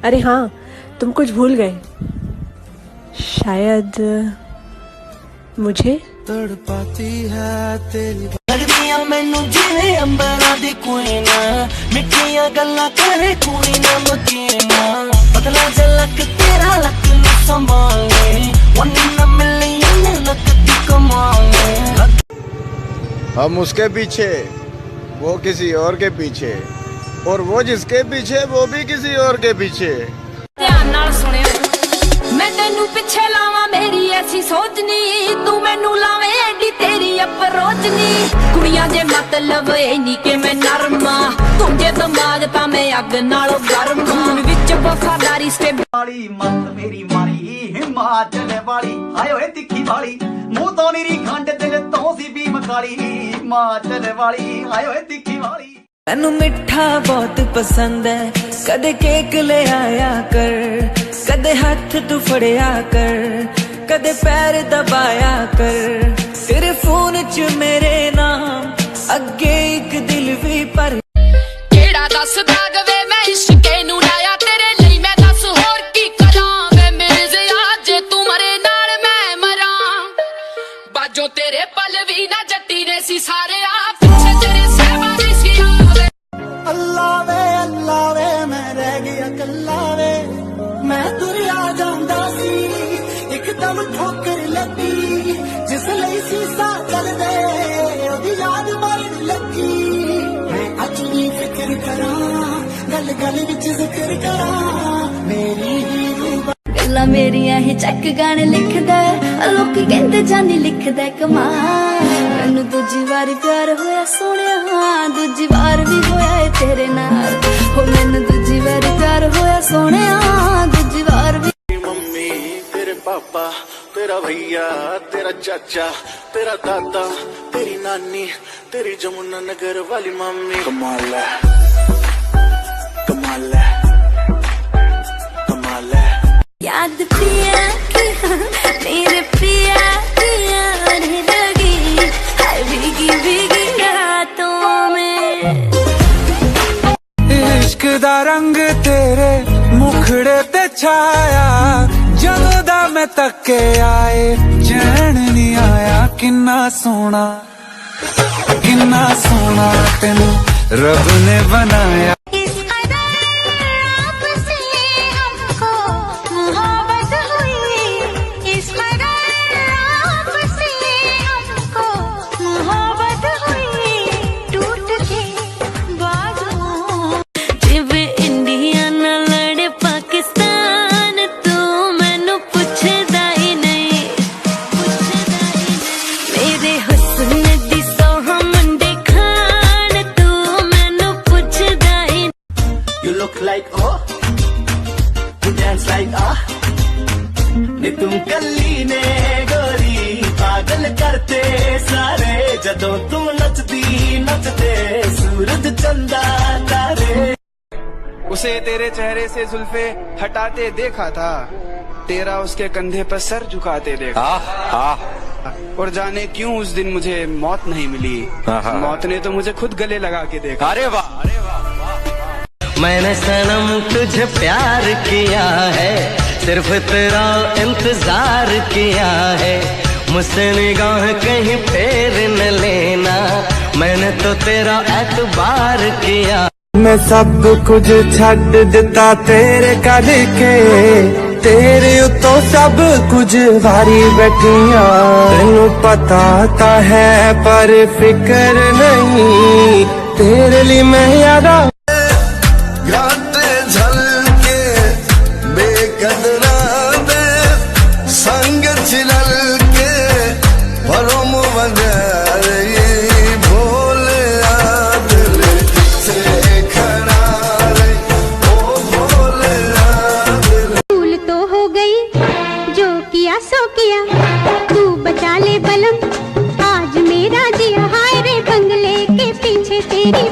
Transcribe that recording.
अरे हाँ, तुम कुछ भूल गए। शायद मुझे तड़पाती है तेरी लगदियां मैनू जिवें अंबरां दी क्वीन, मिठियां गल्लां करे कुड़ी ना मकीना, पतला झलक तेरा लक नू संभाले, 1 in a million लक दी कमाल। हम उसके पीछे, वो किसी और के पीछे, और वो जिसके पीछे वो भी किसी और के पीछे। ध्यान नाल सुनियो, मैं तेनू पिछे लावां मेरी ऐसी सोचनी, तू मैनू लावे एडी तेरी अप्रोच नी। कुड़ियां जे मतलब ए नी कि मैं नरमा, तुझे दिमाग तां मैं अग नालों गर्म, विच वफादारी स्टे वाली मत मेरी मारी हिमाचल वाली, हाय ओए तिखी वाली, मुंह तो नीरी खंड दिल तो सी भी मकाली, हिमाचल वाली हाय ओए तिखी वाली। मैनू मिठा बहुत पसंद है, कदे केक ले आया कर, कदे हाथ तू फड़िया कर, कदे पैर दबाया कर, तेरे फोन च मेरे नाम अगे एक दिल भी पर केड़ा दस दाग वे मैं इश्के नू लाया तेरे ਲਈ मैं दस होर की करा वे मेरे आज तू मरे नाल मैं मरा, बाजो तेरे पल भी ना जट्टी ने सी सारे आ पीछे तेरे सेवा दी सी आवे। अल्लाह वे मैं रह गया कल्ला वे, मैं दुरिया जांदा सी एकदम ठोकर लगी, जिस ਲਈ सीसा चल दे ओदी याद मारन लगी, मैं अज भी फिक्र करा गल गल विच जिक्र करा मेरी ही गल्लां मेरियां ही चक गाने लिखदा, लोकी कहंदे जानी लिखदा कमाल, मैनू दूजी बारी प्यार होया सोहणिया, दूजी बार भी होया है तेरे नाल, हो मैनू दूजी बारी प्यार होया सोहणिया, दूजी बार भी। मम्मी तेरे पापा तेरा भैया तेरा चाचा तेरा दादा तेरी नानी तेरी जमुना नगर वाली मम्मी, कमाल है कमाल है कमाल है। याद पिया की मेरे पिया की याद लगी, हाय भीगी भीगी रातों में। इश्क दा रंग तेरे मुखड़े ते छाया, ਜਦੋਂ ਦਾ मैं तके आए चैन नहीं आया, किन्ना सोना तेनू रब ने बनाया। Like oh, you dance like ah, ने तुम कल्ली ने गोरी पागल करते सारे, जदों तुम नचती नचते सूरज चंदा तारे। उसे तेरे चेहरे से जुल्फे हटाते देखा था, तेरा उसके कंधे पर सर झुकाते देखा, और जाने क्यों उस दिन मुझे मौत नहीं मिली, मौत ने तो मुझे खुद गले लगा के देखा। अरे वाह अरे वाह। मैंने सनम तुझे प्यार किया है, सिर्फ तेरा इंतजार किया है, मुझसे निगाह कहीं फेर न लेना, मैंने तो तेरा एतबार किया। मैं सब कुछ छड़ दिता तेरे करके, तेरे उतो सब कुछ वारी बैठिया, तेनू पता ता है पर फिक्र नहीं, तेरे लिए मैं यारा घाटे झलके बेकदरा दे संग छिलल के भरोम वगैरे भोले दिल से खड़ा रे, ओ भोले दिल। भूल तो हो गई जो किया सो किया, तू बचा ले बलम आज मेरा जिया, हाय रे बंगले के पीछे तेरी